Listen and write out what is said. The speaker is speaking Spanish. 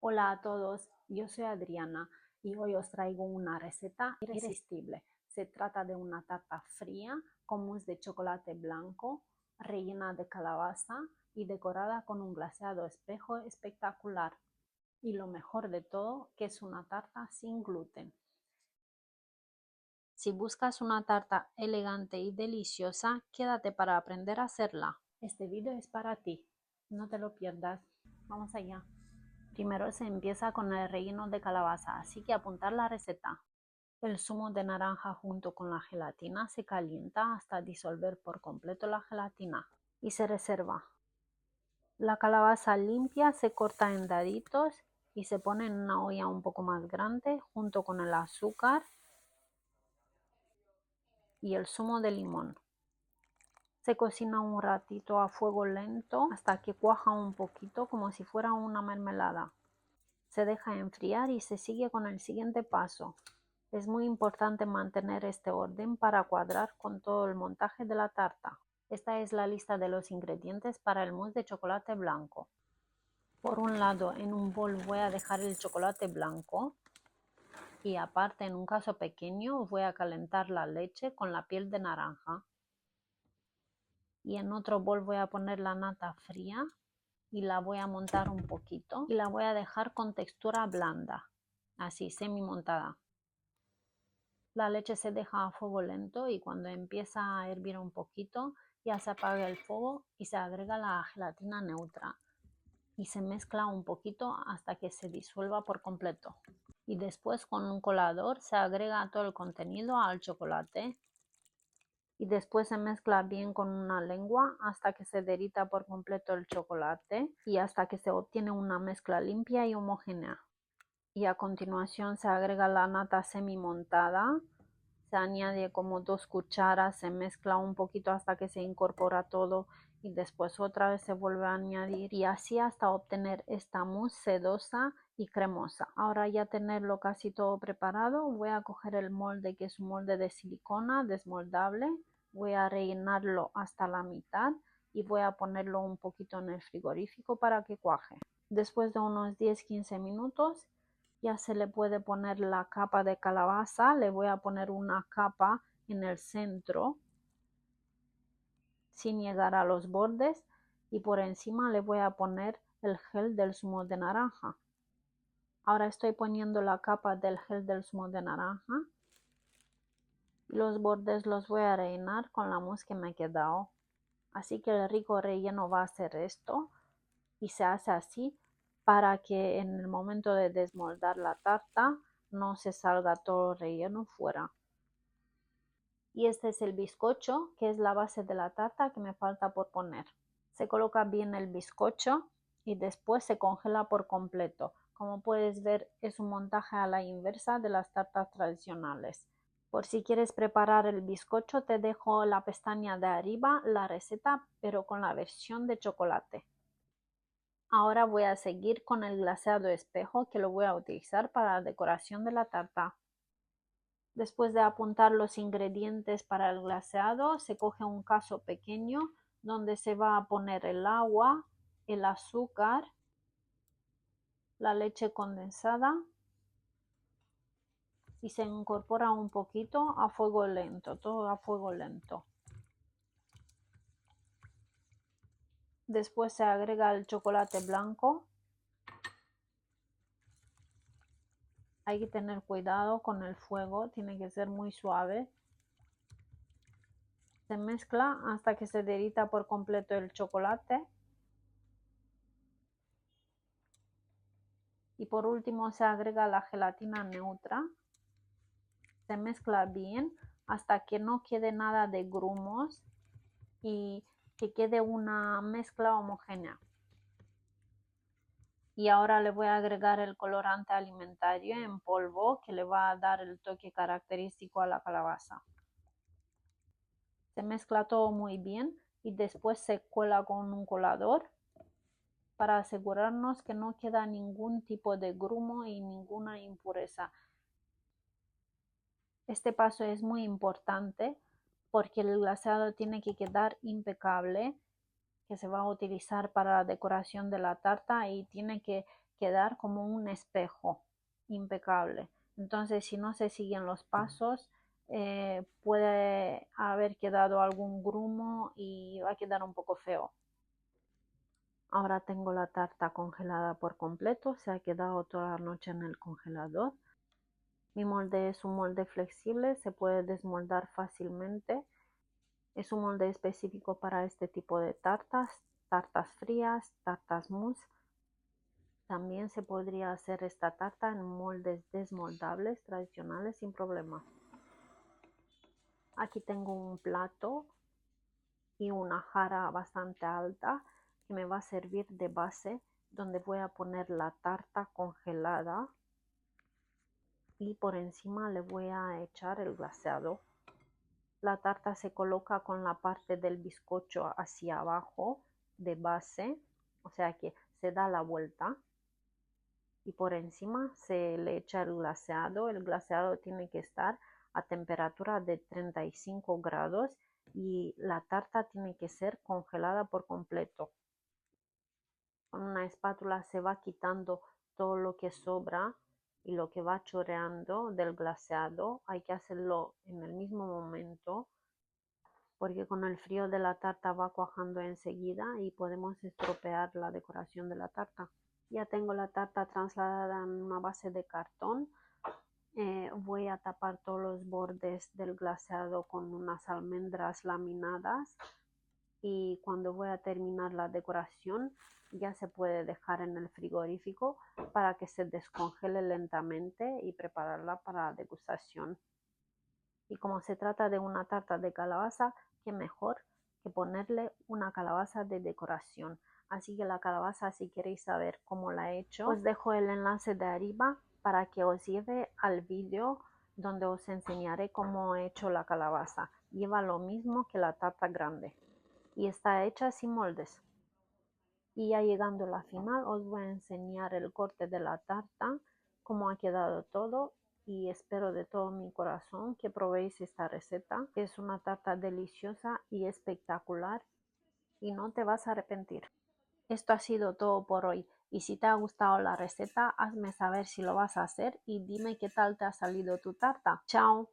Hola a todos, yo soy Adriana y hoy os traigo una receta irresistible. Se trata de una tarta fría con mousse de chocolate blanco, rellena de calabaza y decorada con un glaseado espejo espectacular. Y lo mejor de todo, que es una tarta sin gluten. Si buscas una tarta elegante y deliciosa, quédate para aprender a hacerla. Este video es para ti, no te lo pierdas. Vamos allá. Primero se empieza con el relleno de calabaza, así que apuntar la receta. El zumo de naranja junto con la gelatina se calienta hasta disolver por completo la gelatina y se reserva. La calabaza limpia se corta en daditos y se pone en una olla un poco más grande junto con el azúcar y el zumo de limón. Se cocina un ratito a fuego lento hasta que cuaja un poquito como si fuera una mermelada. Se deja enfriar y se sigue con el siguiente paso. Es muy importante mantener este orden para cuadrar con todo el montaje de la tarta. Esta es la lista de los ingredientes para el mousse de chocolate blanco. Por un lado, en un bol voy a dejar el chocolate blanco y aparte, en un caso pequeño, voy a calentar la leche con la piel de naranja. Y en otro bol voy a poner la nata fría y la voy a montar un poquito y la voy a dejar con textura blanda, así semi montada. La leche se deja a fuego lento y cuando empieza a hervir un poquito ya se apaga el fuego y se agrega la gelatina neutra y se mezcla un poquito hasta que se disuelva por completo. Y después con un colador se agrega todo el contenido al chocolate y después se mezcla bien con una lengua hasta que se derrita por completo el chocolate y hasta que se obtiene una mezcla limpia y homogénea. Y a continuación se agrega la nata semi montada, se añade como 2 cucharas, se mezcla un poquito hasta que se incorpora todo y después otra vez se vuelve a añadir y así hasta obtener esta mousse sedosa y cremosa. Ahora ya tenerlo casi todo preparado, voy a coger el molde que es un molde de silicona desmoldable, voy a rellenarlo hasta la mitad y voy a ponerlo un poquito en el frigorífico para que cuaje. Después de unos 10-15 minutos ya se le puede poner la capa de calabaza. Le voy a poner una capa en el centro sin llegar a los bordes y por encima le voy a poner el gel del zumo de naranja. Ahora estoy poniendo la capa del gel del zumo de naranja y los bordes los voy a rellenar con la mousse que me ha quedado. Así que el rico relleno va a ser esto y se hace así para que en el momento de desmoldar la tarta no se salga todo el relleno fuera. Y este es el bizcocho, que es la base de la tarta que me falta por poner. Se coloca bien el bizcocho y después se congela por completo. Como puedes ver, es un montaje a la inversa de las tartas tradicionales. Por si quieres preparar el bizcocho, te dejo la pestaña de arriba la receta, pero con la versión de chocolate. Ahora voy a seguir con el glaseado espejo que lo voy a utilizar para la decoración de la tarta. Después de apuntar los ingredientes para el glaseado, se coge un cazo pequeño donde se va a poner el agua, el azúcar, la leche condensada y se incorpora un poquito a fuego lento, todo a fuego lento. Después se agrega el chocolate blanco. Hay que tener cuidado con el fuego, tiene que ser muy suave. Se mezcla hasta que se derrita por completo el chocolate. Y por último se agrega la gelatina neutra. Se mezcla bien hasta que no quede nada de grumos y que quede una mezcla homogénea. Y ahora le voy a agregar el colorante alimentario en polvo que le va a dar el toque característico a la calabaza. Se mezcla todo muy bien y después se cuela con un colador para asegurarnos que no queda ningún tipo de grumo y ninguna impureza. Este paso es muy importante porque el glaseado tiene que quedar impecable, que se va a utilizar para la decoración de la tarta y tiene que quedar como un espejo impecable. Entonces, si no se siguen los pasos, puede haber quedado algún grumo y va a quedar un poco feo. Ahora tengo la tarta congelada por completo, se ha quedado toda la noche en el congelador. Mi molde es un molde flexible, se puede desmoldar fácilmente. Es un molde específico para este tipo de tartas, tartas frías, tartas mousse. También se podría hacer esta tarta en moldes desmoldables tradicionales sin problema. Aquí tengo un plato y una jarra bastante alta que me va a servir de base, donde voy a poner la tarta congelada y por encima le voy a echar el glaseado. La tarta se coloca con la parte del bizcocho hacia abajo de base, o sea que se da la vuelta y por encima se le echa el glaseado. El glaseado tiene que estar a temperatura de 35 grados y la tarta tiene que ser congelada por completo. Con una espátula se va quitando todo lo que sobra y lo que va chorreando del glaseado. Hay que hacerlo en el mismo momento porque con el frío de la tarta va cuajando enseguida y podemos estropear la decoración de la tarta. Ya tengo la tarta trasladada en una base de cartón. Voy a tapar todos los bordes del glaseado con unas almendras laminadas y cuando voy a terminar la decoración ya se puede dejar en el frigorífico para que se descongele lentamente y prepararla para degustación. Y como se trata de una tarta de calabaza, qué mejor que ponerle una calabaza de decoración. Así que la calabaza, si queréis saber cómo la he hecho, os dejo el enlace de arriba para que os lleve al vídeo donde os enseñaré cómo he hecho la calabaza. Lleva lo mismo que la tarta grande y está hecha sin moldes. Y ya llegando a la final os voy a enseñar el corte de la tarta, cómo ha quedado todo y espero de todo mi corazón que probéis esta receta, que es una tarta deliciosa y espectacular y no te vas a arrepentir. Esto ha sido todo por hoy y si te ha gustado la receta, hazme saber si lo vas a hacer y dime qué tal te ha salido tu tarta. ¡Chao!